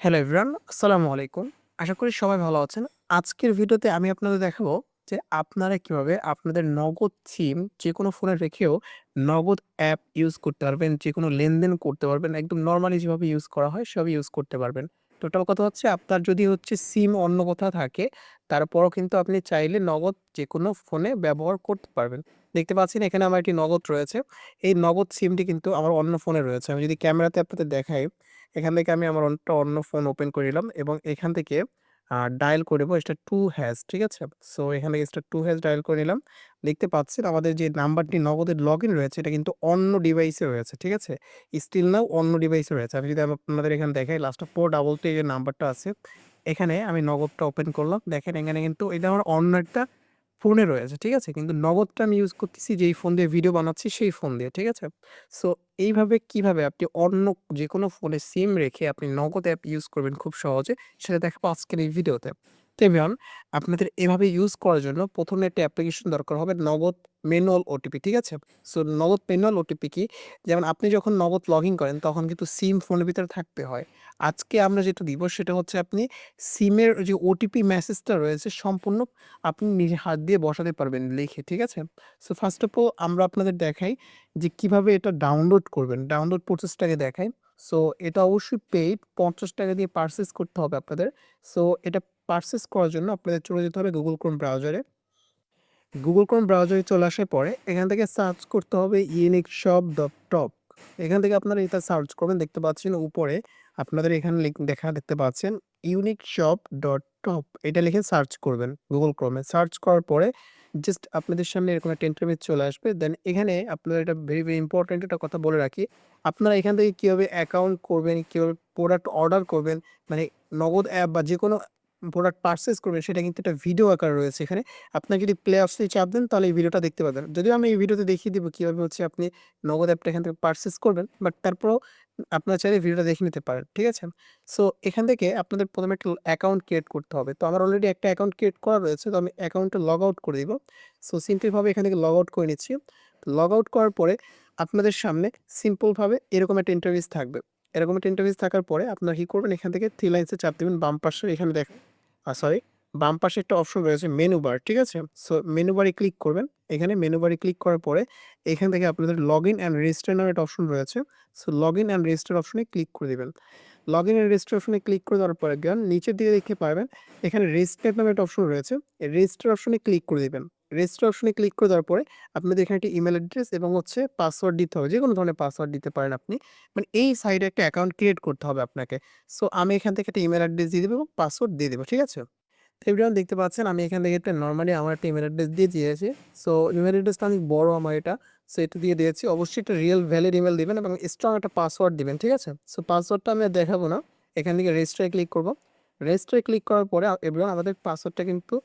Hello everyone, আসসালামু আলাইকুম। আশা করি সবাই ভালো আছেন। আজকের ভিডিওতে আমি আপনাদের দেখাবো যে আপনারা কিভাবে আপনাদের নগদ সিম যেকোনো ফোনে রেখেও নগদ অ্যাপ ইউজ করতে পারবেন, যেকোনো লেনদেন করতে পারবেন। একদম নরমালি যেভাবে ইউজ করা হয় সেভাবে ইউজ করতে পারবেন। টোটাল কথা হচ্ছে আপনার যদি সিম অন্য কোথাও থাকে, তারপরও কিন্তু আপনি চাইলে নগদ যেকোনো ফোনে ব্যবহার করতে পারবেন। দেখতে পাচ্ছেন এখানে আমার একটি নগদ রয়েছে। এই নগদ সিমটি কিন্তু আমার অন্য ফোনে রয়েছে। আমি যদি ক্যামেরাতে আপনাদের দেখাই, এখান থেকে আমি আমার অন্য ফোন ওপেন করে নিলাম এবং এখান থেকে ডায়াল করব *2# ঠিক আছে? সো এখান থেকে *2# ডায়াল করে নিলাম। দেখতে পাচ্ছেন আমাদের যে নাম্বারটি নগদের লগইন রয়েছে এটা কিন্তু অন্য ডিভাইসে রয়েছে, ঠিক আছে? স্টিল নাও অন্য ডিভাইসে রয়েছে। আমি যদি আপনাদের এখানে দেখাই লাস্টে 422 যে নাম্বারটা আছে, এখানে আমি নগদটা ওপেন করলাম। দেখেন এখানে কিন্তু এটা আমার অন্য একটা ফোনে রয়েছে, ঠিক আছে? কিন্তু নগদটা আমি ইউজ করতেছি যেই ফোন দিয়ে ভিডিও বানাচ্ছি সেই ফোন দিয়ে, ঠিক আছে? সো এইভাবে কিভাবে আপনি অন্য যেকোনো ফোনে সিম রেখে আপনি নগদ অ্যাপ ইউজ করবেন খুব সহজে, সেটা দেখাবো আজকের এই ভিডিওতে। তো এভরিওয়ান, আপনাদের এভাবে ইউজ করার জন্য ১ম এ একটা অ্যাপ্লিকেশন দরকার হবে নগদ ম্যানুয়াল ওটিপি, ঠিক আছে? সো নগদ ম্যানুয়াল ওটিপি কি? যেমন আপনি যখন নগদ লগইন করেন তখন কিন্তু সিম ফোনের ভিতরে থাকতে হয়। আজকে আমরা যেটা দিব সেটা হচ্ছে আপনি সিমের যে ওটিপি মেসেজটা রয়েছে সম্পূর্ণ আপনি নিজে হাত দিয়ে বসাতে পারবেন লিখে, ঠিক আছে? সো ফার্স্ট অফ অল আমরা আপনাদের দেখাই যে কিভাবে এটা ডাউনলোড করবেন। ডাউনলোড প্রসেসটাকে দেখাই। সো এটা অবশ্যই পেইড ৳৫০ দিয়ে পারচেজ করতে হবে আপনাদের। সো এটা পারচেজ করার জন্য আপনাদের চলে যেতে হবে Google Chrome ব্রাউজারে। Google Chrome ব্রাউজারে চলে আসার পরে এখান থেকে সার্চ করতে হবে uniqueshop.top। এখান থেকে আপনারা এটা সার্চ করবেন, দেখতে পাচ্ছেন উপরে আপনাদের এখানে দেখতে পাচ্ছেন uniqueshop.top, এটা লিখে সার্চ করবেন Google Chrome এ। সার্চ করার পরে জাস্ট আপনাদের সামনে এরকম একটা ইন্টারফেস চলে আসবে। দেন এখানে আপনারা এটা ভেরি ইম্পোর্টেন্ট একটা কথা বলে রাখি। আপনারা এখান থেকে কিভাবে অ্যাকাউন্ট করবেন, কিভাবে প্রোডাক্ট অর্ডার করবেন, মানে নগদ অ্যাপ বা যেকোনো প্রোডাক্ট পারচেজ করবেন সেটা কিন্তু একটা ভিডিও আকারে রয়েছে এখানে। আপনার যদি প্লে অপশনে চাপ দেন তাহলে এই ভিডিওটা দেখতে পাবেন। যদিও আমি এই ভিডিওতে দেখিয়ে দিব কিভাবে আপনি নগদ অ্যাপটা এখান থেকে পারচেজ করবেন। বাট তারপরেও আপনারা চাইলে ভিডিওটা দেখে নিতে পারেন। ঠিক আছে? সো এখান থেকে আপনাদের ১ম এ একটা অ্যাকাউন্ট ক্রিয়েট করতে হবে। তো আমার অলরেডি একটা অ্যাকাউন্ট ক্রিয়েট করা রয়েছে। তো আমি অ্যাকাউন্টটা লগ আউট করে দিব। সো সিম্পলি ভাবে এখান থেকে লগ আউট করে নিচ্ছি। লগ আউট করার পরে আপনাদের সামনে সিম্পল ভাবে এরকম একটা ইন্টারফেস থাকবে। এরকম একটা ইন্টারফেস থাকার পরে আপনারা কি করবেন, এখান থেকে 3 লাইনস এ চাপ দিবেন বাম পাশে, এখানে দেখেন সরি, বাম পাশে একটা অপশন রয়েছে মেনু বার, ঠিক আছে? সো মেনু বারে ক্লিক করবেন। এখানে মেনু বারে ক্লিক করার পরে এখান থেকে আপনাদের লগইন অ্যান্ড রেজিস্টার নামে একটা অপশন রয়েছে। সো লগইন অ্যান্ড রেজিস্টার অপশনে ক্লিক করে দিবেন। লগইন অ্যান্ড রেজিস্টার অপশনে ক্লিক করে দেওয়ার পরে নিচের দিকে দেখতে পারবেন এখানে রেজিস্টার নামে একটা অপশন রয়েছে। এই রেজিস্টার অপশনে ক্লিক করে দিবেন। রেজিস্টার অপশনে ক্লিক করে দেওয়ার পরে আপনাদের এখানে একটা ইমেইল অ্যাড্রেস এবং পাসওয়ার্ড দিতে হবে। যেকোনো ধরনের পাসওয়ার্ড দিতে পারেন আপনি। মানে এই সাইডে একটা অ্যাকাউন্ট ক্রিয়েট করতে হবে আপনাকে। সো আমি এখান থেকে একটা ইমেইল অ্যাড্রেস দিয়ে দিব এবং পাসওয়ার্ড দিয়ে দিব। ঠিক আছে? তো এভরিওয়ান, দেখতে পাচ্ছেন আমি এখান থেকে একটা নরমালি আমার একটা ইমেইল অ্যাড্রেস দিয়ে দিয়েছি। সো ইমেইল অ্যাড্রেসটা অনেক বড় আমার এটা। সো এটা দিয়ে দিয়েছি। অবশ্যই একটা রিয়েল ভ্যালিড ইমেইল দিবেন এবং স্ট্রং একটা পাসওয়ার্ড দিবেন। ঠিক আছে? সো পাসওয়ার্ডটা আমি আর দেখাবো না। এখান থেকে রেজিস্টার এ ক্লিক করব। রেজিস্টার এ ক্লিক করার পরে এভরিওয়ান আমাদের পাসওয়ার্ডটা কিন্তু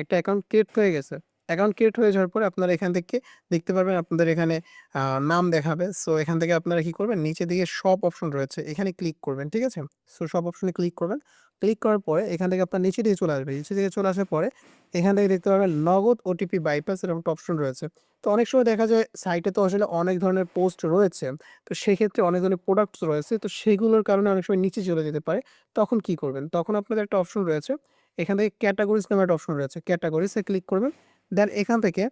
একটা অ্যাকাউন্ট ক্রিয়েট হয়ে গেছে। অ্যাকাউন্ট ক্রিয়েট হয়ে যাওয়ার পরে আপনারা এখান থেকে দেখতে পারবেন আপনাদের এখানে আ নাম দেখাবে। সো এখান থেকে আপনারা কি করবেন, নিচের দিকে শপ অপশন রয়েছে। এখানে ক্লিক করবেন। ঠিক আছে? সো শপ অপশনে ক্লিক করবেন। ক্লিক করার পরে এখান থেকে আপনার নিচের দিকে চলে আসবে। নিচের দিকে চলে আসার পরে এখান থেকে দেখতে পারবেন নগদ ওটিপি বাইপাস এরকম একটা অপশন রয়েছে। তো অনেক সময় দেখা যায় সাইটে তো আসলে অনেক ধরনের পোস্ট রয়েছে। তো সেক্ষেত্রে অনেক ধরনের প্রোডাক্টস রয়েছে। তো সেগুলোর কারণে অনেক সময় নিচে চলে যেতে পারে। তখন কি করবেন? তখন আপনাদের একটা অপশন রয়েছে। এখান থেকে ক্যাটেগরিজ নামে একটা অপশন রয়েছে। ক্যাটেগরিজ এ ক্লিক করবেন। দেন এখান থেকে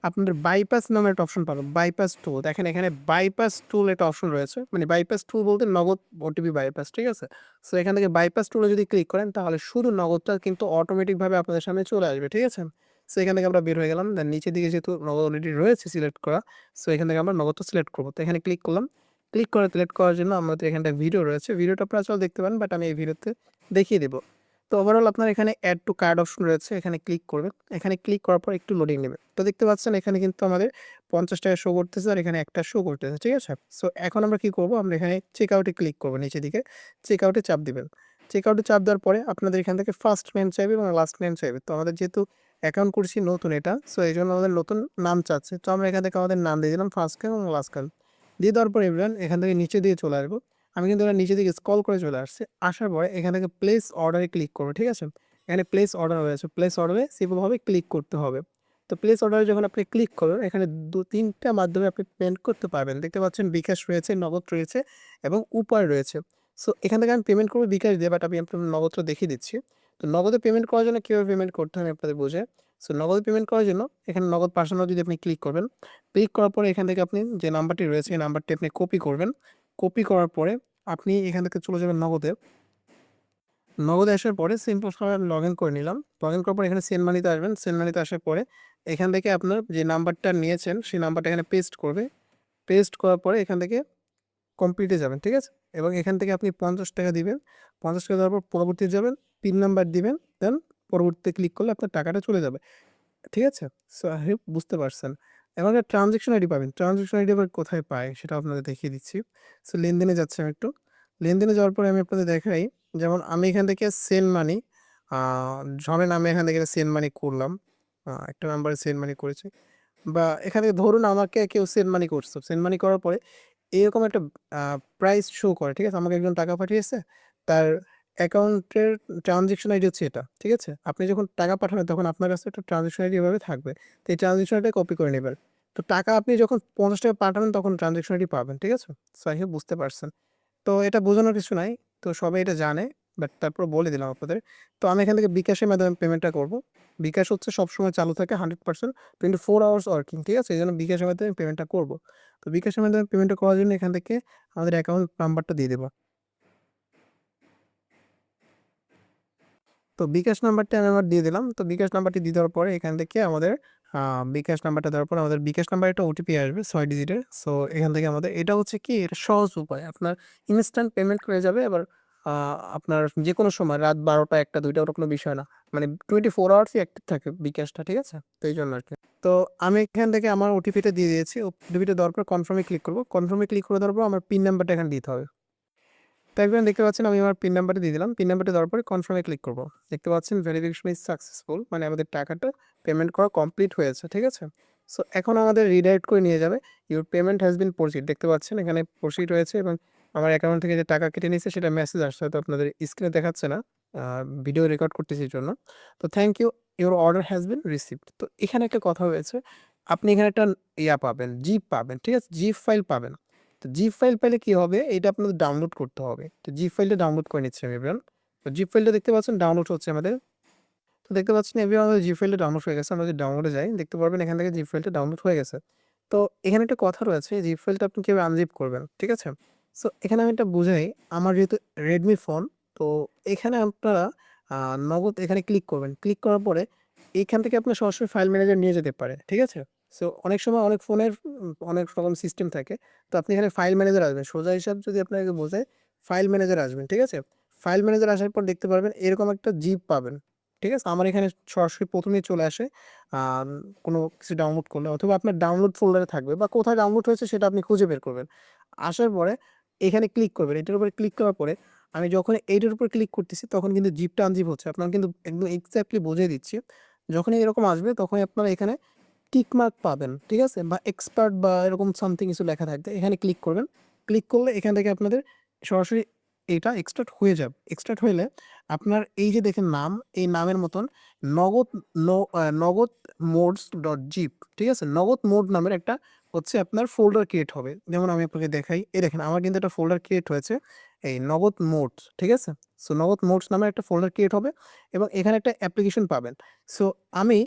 আপনাদের বাইপাস নামে একটা অপশন পাবেন। বাইপাস টুল। দেখেন এখানে বাইপাস টুল একটা অপশন রয়েছে। মানে বাইপাস টুল বলতে নগদ ওটিপি বাইপাস। ঠিক আছে? সো এখান থেকে বাইপাস টুলে যদি ক্লিক করেন তাহলে শুধু নগদটা কিন্তু অটোমেটিকভাবে আপনাদের সামনে চলে আসবে। ঠিক আছে? সো এখান থেকে আমরা বের হয়ে গেলাম। দেন নিচের দিকে যেহেতু নগদ অলরেডি রয়েছে সিলেক্ট করা। সো এখান থেকে আমরা নগদটা সিলেক্ট করব। তো এখানে ক্লিক করলাম। সিলেক্ট করার জন্য আমাদের এখানে একটা ভিডিও রয়েছে। ভিডিওটা আপনারা চাইলে দেখতে পারেন, বাট আমি এই ভিডিওতে দেখিয়ে দেব। তো ওভারঅল আপনার এখানে এড টু কার্ট অপশন রয়েছে। এখানে ক্লিক করবেন। এখানে ক্লিক করার পর একটু লোডিং নেবে। তো দেখতে পাচ্ছেন এখানে কিন্তু আমাদের ৳৫০ শো করতেছে আর এখানে একটা শো করতেছে। ঠিক আছে? সো এখন আমরা কি করব? আমরা এখানে চেক আউট এ ক্লিক করব নিচের দিকে। চেক আউট এ চাপ দিবেন। চেক আউট এ চাপ দেওয়ার পরে আপনাদের এখান থেকে ফার্স্ট নেম চাইবে এবং লাস্ট নেম চাইবে। তো আমাদের যেহেতু অ্যাকাউন্ট করছি নতুন এটা, সো এজন্য আমাদের নতুন নাম চাচ্ছে। তো আমরা এখান থেকে আমাদের নাম দিয়ে দিলাম ফার্স্ট নেম এবং লাস্ট নেম। দিয়ে দেওয়ার পর এভরিওয়ান এখান থেকে নিচের দিকে চলে আসবো। আমি কিন্তু এটা নিচের দিকে স্ক্রল করে চলে আসছি। আসার পরে এখান থেকে প্লেস অর্ডার এ ক্লিক করব। ঠিক আছে? এখানে প্লেস অর্ডার রয়েছে। প্লেস অর্ডারে সিম্পলভাবে ক্লিক করতে হবে। তো প্লেস অর্ডারে যখন আপনি ক্লিক করবেন এখানে ২-৩ টা মাধ্যমে আপনি পেমেন্ট করতে পারবেন। দেখতে পাচ্ছেন বিকাশ রয়েছে, নগদ রয়েছে এবং উপায় রয়েছে। সো এখান থেকে আমি পেমেন্ট করব বিকাশ দিয়ে, বাট আমি আপনাদের নগদটা দেখিয়ে দিচ্ছি। তো নগদে পেমেন্ট করার জন্য কীভাবে পেমেন্ট করতে হয় আমি আপনাদের বুঝাই। সো নগদে পেমেন্ট করার জন্য এখানে নগদ পার্সোনাল যদি আপনি ক্লিক করবেন, ক্লিক করার পরে এখান থেকে আপনি যে নাম্বারটি রয়েছে এই নাম্বারটি আপনি কপি করবেন। কপি করার পরে আপনি এখান থেকে চলে যাবেন নগদে। নগদে আসার পরে সিম্পলভাবে আমি লগইন করে নিলাম। লগইন করার পরে এখানে সেন্ড মানিতে আসবেন। সেন্ড মানিতে আসার পরে এখান থেকে আপনার যে নাম্বারটা নিয়েছেন সেই নাম্বারটা এখানে পেস্ট করবে। পেস্ট করার পরে এখান থেকে কমপ্লিটে যাবেন, ঠিক আছে? এবং এখান থেকে আপনি ৳৫০ দিবেন। ৳৫০ দেওয়ার পর পরবর্তীতে যাবেন, পিন নাম্বার দিবেন, দেন পরবর্তীতে ক্লিক করলে আপনার টাকাটা চলে যাবে। ঠিক আছে? সো আই হোপ বুঝতে পারছেন। এবার ট্রান্সেকশন আইডি পাবেন। ট্রান্সেকশন আইডি আবার কোথায় পায় সেটাও আপনাদের দেখিয়ে দিচ্ছি। সো লেনদেনে যাচ্ছি আমি একটু। লেনদেনে যাওয়ার পরে আমি আপনাদের দেখাই, যেমন আমি এখান থেকে সেন্ড মানি আ ধরেন আমি এখান থেকে সেন্ড মানি করলাম। একটা নাম্বারে সেন্ড মানি করেছি। বা এখানে ধরুন আমাকে কেউ সেন্ড মানি করছে। সেন্ড মানি করার পরে এরকম একটা আ প্রাইস শো করে, ঠিক আছে? আমাকে একজন টাকা পাঠিয়েছে। তার অ্যাকাউন্টের ট্রান্সেকশন আইডি হচ্ছে এটা, ঠিক আছে? আপনি যখন টাকা পাঠাবেন তখন আপনার কাছে একটা ট্রান্সেকশন আইডি এভাবে থাকবে। তো এই ট্রান্সেকশন আইডিটা কপি করে নিবেন। তো টাকা আপনি যখন ৳৫০ পাঠাবেন তখন ট্রান্সেকশন আইডি পাবেন, ঠিক আছে? সো আই হোপ বুঝতে পারছেন। তো এটা বোঝানোর কিছু নাই। তো সবাই এটা জানে। বাট তারপরেও বলে দিলাম আপনাদের। তো আমি এখান থেকে বিকাশের মাধ্যমে পেমেন্টটা করব। বিকাশ হচ্ছে সবসময় চালু থাকে 100% 24 আওয়ার্স ওয়ার্কিং, ঠিক আছে? এজন্য বিকাশের মাধ্যমে পেমেন্টটা করব। তো বিকাশের মাধ্যমে পেমেন্টটা করার জন্য এখান থেকে আমাদের অ্যাকাউন্ট নাম্বারটা দিয়ে দেব। তো বিকাশ নাম্বারটা আমি আমার দিয়ে দিলাম। তো বিকাশ নাম্বারটি দিয়ে দেওয়ার পরে এখান থেকে আমাদের আ বিকাশ নাম্বারটা দেওয়ার পরে আমাদের বিকাশ নাম্বারে একটা ওটিপি আসবে ৬ ডিজিটের। সো এখান থেকে আমাদের এটা হচ্ছে কি, এটা সহজ উপায়। আপনার ইনস্ট্যান্ট পেমেন্ট হয়ে যাবে। এবার আ আপনার যেকোনো সময় রাত ১২টা, ১টা, ২টা ওটা কোনো বিষয় না। মানে 24 আওয়ার্সই অ্যাক্টিভ থাকে বিকাশটা, ঠিক আছে? তো এইজন্য আরকি। তো আমি এখান থেকে আমার ওটিপিটা দিয়ে দিয়েছি। ওটিপিটা দেওয়ার পর কনফার্ম এ ক্লিক করব। কনফার্ম এ ক্লিক করে দেওয়ার পর আমার পিন নাম্বারটা এখানে দিতে হবে। তো একবার দেখতে পাচ্ছেন আমি আমার পিন নাম্বারটা দিয়ে দিলাম। পিন নাম্বারটা দেওয়ার পরে কনফার্ম এ ক্লিক করব। দেখতে পাচ্ছেন ভেরিফিকেশন ইজ সাকসেসফুল, মানে আমাদের টাকাটা পেমেন্ট করা কমপ্লিট হয়েছে। ঠিক আছে? সো এখন আমাদের রিডাইরেক্ট করে নিয়ে যাবে। Your payment has been proceed, দেখতে পাচ্ছেন এখানে প্রসিড হয়েছে এবং আমার অ্যাকাউন্ট থেকে যে টাকা কেটে নিয়েছে সেটা মেসেজ আসছে। হয়তো আপনাদের স্ক্রিনে দেখাচ্ছে না। আ ভিডিও রেকর্ড করতেছি এজন্য। তো thank you, your order has been received. তো এখানে একটা কথা হয়েছে। আপনি এখানে একটা পাবেন, জিপ পাবেন। ঠিক আছে? জিপ ফাইল পাবেন। তো জিপ ফাইল পাইলে কি হবে? এটা আপনাদের ডাউনলোড করতে হবে। তো জিপ ফাইলটা ডাউনলোড করে নিচ্ছি আমি এভরিওয়ান। তো জিপ ফাইলটা দেখতে পাচ্ছেন ডাউনলোড হচ্ছে আমাদের। তো দেখতে পাচ্ছেন এভরিওয়ান আমাদের জিপ ফাইলটা ডাউনলোড হয়ে গেছে। আমরা যদি ডাউনলোডে যাই দেখতে পারবেন এখান থেকে জিপ ফাইলটা ডাউনলোড হয়ে গেছে। তো এখানে একটা কথা রয়েছে, জিপ ফাইলটা আপনি কিভাবে আনজিপ করবেন। ঠিক আছে? সো এখানে আমি এটা বুঝাই। আমার যেহেতু Redmi ফোন, তো এখানে আপনারা আ নগদ এখানে ক্লিক করবেন। ক্লিক করার পরে এইখান থেকে আপনার সরাসরি ফাইল ম্যানেজার নিয়ে যেতে পারে। ঠিক আছে? সো অনেক সময় অনেক ফোনের অনেক রকম সিস্টেম থাকে। তো আপনি এখানে ফাইল ম্যানেজার আসবেন। সোজা হিসাব যদি আপনাকে বোঝাই, ফাইল ম্যানেজার আসবেন। ঠিক আছে? ফাইল ম্যানেজার আসার পর দেখতে পারবেন এরকম একটা জিপ পাবেন। ঠিক আছে? আমার এখানে সরাসরি ১ম এই চলে আসে আম কোনো কিছু ডাউনলোড করলে, অথবা আপনার ডাউনলোড ফোল্ডারে থাকবে বা কোথায় ডাউনলোড হয়েছে সেটা আপনি খুঁজে বের করবেন। আসার পরে এখানে ক্লিক করবেন। এটার উপরে ক্লিক করার পরে আমি যখন এইটার উপর ক্লিক করতেছি তখন কিন্তু জিপটা আনজিপ হচ্ছে। আপনাকে কিন্তু একদম এক্সাক্টলি বুঝিয়ে দিচ্ছি। যখনই এরকম আসবে তখন আপনারা এখানে টিক মার্ক পাবেন। ঠিক আছে? বা এক্সপার্ট বা এরকম সামথিং কিছু লেখা থাকবে। এখানে ক্লিক করবেন। ক্লিক করলে এখান থেকে আপনাদের সরাসরি এটা এক্সট্রাক্ট হয়ে যাবে। এক্সট্রাক্ট হইলে আপনার এই যে দেখেন নাম, এই নামের মতন নগদ নগদ মোডস ডট জিপ, ঠিক আছে? নগদ মোড নামের একটা হচ্ছে আপনার ফোল্ডার ক্রিয়েট হবে। যেমন আমি আপনাকে দেখাই। এই দেখেন আমার কিন্তু একটা ফোল্ডার ক্রিয়েট হয়েছে। এই নগদ মোডস, ঠিক আছে? সো নগদ মোডস নামের একটা ফোল্ডার ক্রিয়েট হবে এবং এখানে একটা অ্যাপ্লিকেশন পাবেন। সো আমি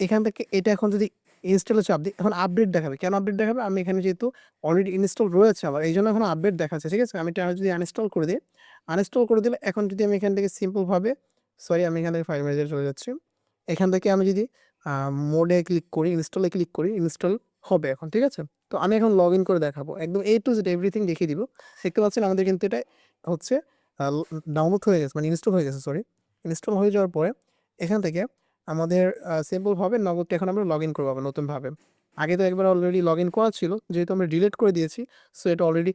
এখান থেকে এটা এখন যদি ইনস্টল এ চাপ দিই, এখন আপডেট দেখাবে। কেন আপডেট দেখাবে? আমি এখানে যেহেতু অলরেডি ইনস্টল রয়েছে আমার, এইজন্য এখন আপডেট দেখাচ্ছে। ঠিক আছে? আমি এটা যদি আনইনস্টল করে দিই, আনইনস্টল করে দিলে এখন যদি আমি এখান থেকে সিম্পল ভাবে সরি আমি এখান থেকে ফাইল ম্যানেজারে চলে যাচ্ছি। এখান থেকে আমি যদি আ মোড এ ক্লিক করি, ইনস্টল এ ক্লিক করি, ইনস্টল হবে এখন। ঠিক আছে? তো আমি এখন লগইন করে দেখাবো। একদম A to Z এভরিথিং দেখিয়ে দিব। দেখতে পাচ্ছেন আমাদের কিন্তু এটা হচ্ছে ডাউনলোড হয়ে গেছে, মানে ইনস্টল হয়ে গেছে সরি। ইনস্টল হয়ে যাওয়ার পরে এখান থেকে আমাদের সিম্পল ভাবে নগদটা এখন আমরা লগইন করব আবার নতুনভাবে। আগে তো একবার অলরেডি লগইন করা ছিল। যেহেতু আমরা ডিলিট করে দিয়েছি, সো এটা অলরেডি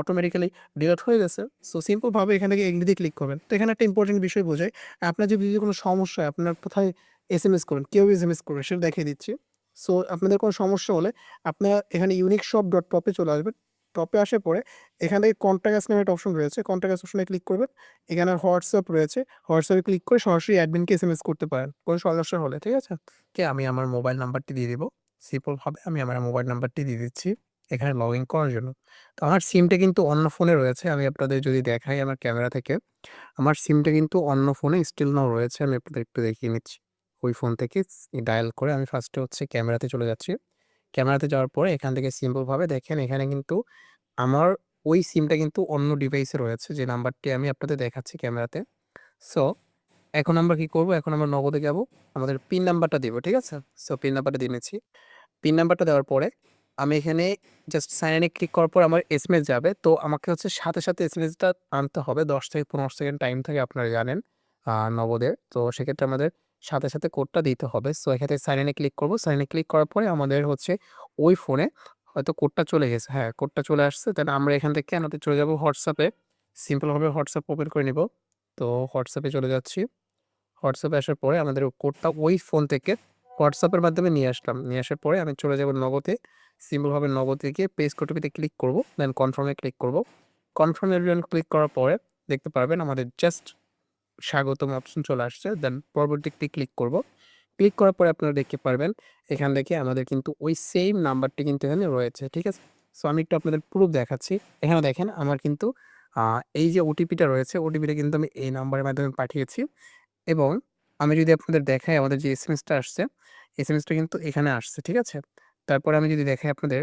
অটোমেটিক্যালি ডিলিট হয়ে গেছে। সো সিম্পল ভাবে এখান থেকে এগ্রি দিয়ে ক্লিক করবেন। তো এখানে একটা ইম্পোর্টেন্ট বিষয় বোঝাই। আপনার যদি কোনো সমস্যা হয়, আপনার কোথায় এসএমএস করবেন, কিভাবে এসএমএস করবেন সেটা দেখিয়ে দিচ্ছি। সো আপনাদের কোনো সমস্যা হলে আপনারা এখানে uniqueshop.top এ চলে আসবেন। টপে আসার পরে এখান থেকে কনট্যাক্ট আস নামে একটা অপশন রয়েছে। কনট্যাক্ট আস অপশনে ক্লিক করবেন। এখানে হোয়াটসঅ্যাপ রয়েছে। হোয়াটসঅ্যাপে ক্লিক করে সরাসরি অ্যাডমিনকে এসএমএস করতে পারেন কোনো সমস্যা হলে। ঠিক আছে? আমি আমার মোবাইল নাম্বারটি দিয়ে দিব। সিম্পল ভাবে আমি আমার মোবাইল নাম্বারটি দিয়ে দিচ্ছি। এখানে লগ ইন করার জন্য। তো আমার সিমটা কিন্তু অন্য ফোনে রয়েছে। আমি আপনাদের যদি দেখাই আমার ক্যামেরা থেকে, আমার সিমটা কিন্তু অন্য ফোনে স্টিল নাও রয়েছে। আমি আপনাদের একটু দেখিয়ে নিচ্ছি। ওই ফোন থেকে ডায়াল করে আমি ফার্স্টে হচ্ছে ক্যামেরাতে চলে যাচ্ছি। ক্যামেরাতে যাওয়ার পরে এখান থেকে সিম্পলভাবে দেখেন এখানে কিন্তু আমার ওই সিমটা কিন্তু অন্য ডিভাইসে রয়েছে যে নাম্বারটি আমি আপনাদের দেখাচ্ছি ক্যামেরাতে। সো এখন আমরা কি করব? এখন আমরা নগদে যাব। আমাদের পিন নাম্বারটা দিব। ঠিক আছে? সো পিন নাম্বারটা দিয়ে নিচ্ছি। পিন নাম্বারটা দেওয়ার পরে আমি এখানে জাস্ট সাইন ইন এ ক্লিক করার পর আমার এসএমএস যাবে। তো আমাকে হচ্ছে সাথে এসএমএসটা আনতে হবে। ১০ থেকে ১৫ সেকেন্ড টাইম থাকে আপনারা জানেন নগদের। তো সেক্ষেত্রে আমাদের সাথে কোডটা দিতে হবে। সো এখানে সাইন ইন এ ক্লিক করব। সাইন ইন এ ক্লিক করার পরে আমাদের হচ্ছে ওই ফোনে হয়তো কোডটা চলে গেছে। হ্যাঁ, কোডটা চলে আসছে। দেন আমরা এখান থেকে আমাদের চলে যাব WhatsApp এ। সিম্পলভাবে WhatsApp ওপেন করে নিব। তো WhatsApp এ চলে যাচ্ছি। WhatsApp এ আসার পরে আমাদের কোডটা ওই ফোন থেকে WhatsApp এর মাধ্যমে নিয়ে আসলাম। নিয়ে আসার পরে আমি চলে যাব নগদে। সিম্পলভাবে নগদে গিয়ে পেজ ওটিপিতে ক্লিক করব। দেন কনফার্ম এ ক্লিক করব। কনফার্ম এভরিওয়ান ক্লিক করার পরে দেখতে পারবেন আমাদের জাস্ট স্বাগতম অপশন চলে আসছে। দেন পরবর্তীতে ক্লিক করব। ক্লিক করার পরে আপনারা দেখতে পারবেন এখান থেকে আমাদের কিন্তু ওই সেম নাম্বারটি কিন্তু এখানে রয়েছে। ঠিক আছে? সো আমি একটু আপনাদের প্রুফ দেখাচ্ছি। এখানে দেখেন আমার কিন্তু আ এই যে ওটিপিটা রয়েছে, ওটিপিটা কিন্তু আমি এই নাম্বারের মাধ্যমে পাঠিয়েছি। এবং আমি যদি আপনাদের দেখাই আমাদের যে এসএমএসটা আসছে, এসএমএসটা কিন্তু এখানে আসছে। ঠিক আছে? তারপরে আমি যদি দেখাই আপনাদের,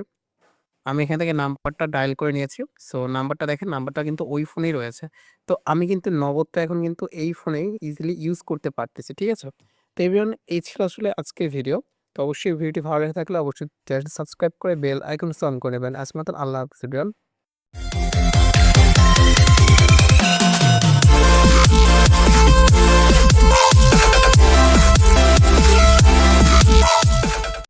আমি এখান থেকে নাম্বারটা ডায়াল করে নিয়েছি। সো নাম্বারটা দেখেন, নাম্বারটা কিন্তু ওই ফোনেই রয়েছে। তো আমি কিন্তু নগদটা এখন কিন্তু এই ফোনেই ইজিলি ইউজ করতে পারতেছি। ঠিক আছে? তো এভরিওয়ান এই ছিল আসলে আজকের ভিডিও। তো অবশ্যই ভিডিওটি ভালো লেগে থাকলে অবশ্যই চ্যানেলটি সাবস্ক্রাইব করে বেল আইকনটি অন করে নেবেন। আজকের মতন আল্লাহ হাফেজ এভরিওয়ান।